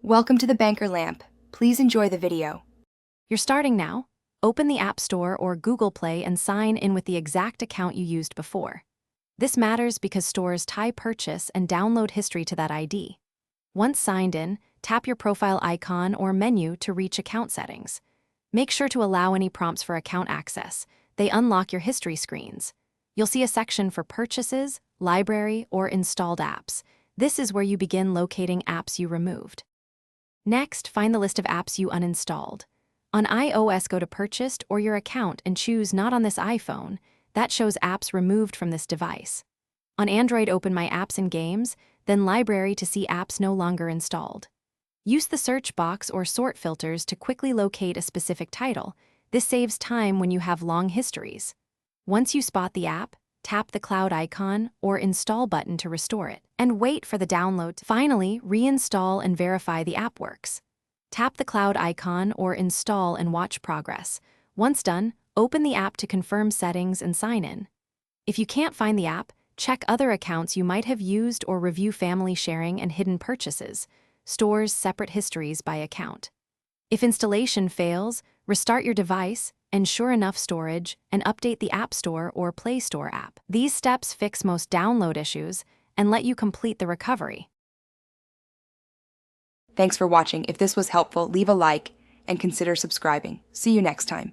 Welcome to the Banker Lamp. Please enjoy the video. You're starting now. Open the App Store or Google Play and sign in with the exact account you used before. This matters because stores tie purchase and download history to that ID. Once signed in, tap your profile icon or menu to reach account settings. Make sure to allow any prompts for account access. They unlock your history screens. You'll see a section for purchases, library, or installed apps. This is where you begin locating apps you removed. Next, find the list of apps you uninstalled. On iOS, go to Purchased or Your Account and choose Not on this iPhone. That shows apps removed from this device. On Android, open My Apps and Games, then Library to see apps no longer installed. Use the search box or sort filters to quickly locate a specific title. This saves time when you have long histories. Once you spot the app, tap the cloud icon or install button to restore it, and wait for the download. Finally, reinstall and verify the app works. Tap the cloud icon or install and watch progress. Once done, open the app to confirm settings and sign in. If you can't find the app, check other accounts you might have used or review family sharing and hidden purchases. Stores separate histories by account. If installation fails, restart your device, ensure enough storage, and update the App Store or Play Store app. These steps fix most download issues and let you complete the recovery. Thanks for watching. If this was helpful, leave a like and consider subscribing. See you next time.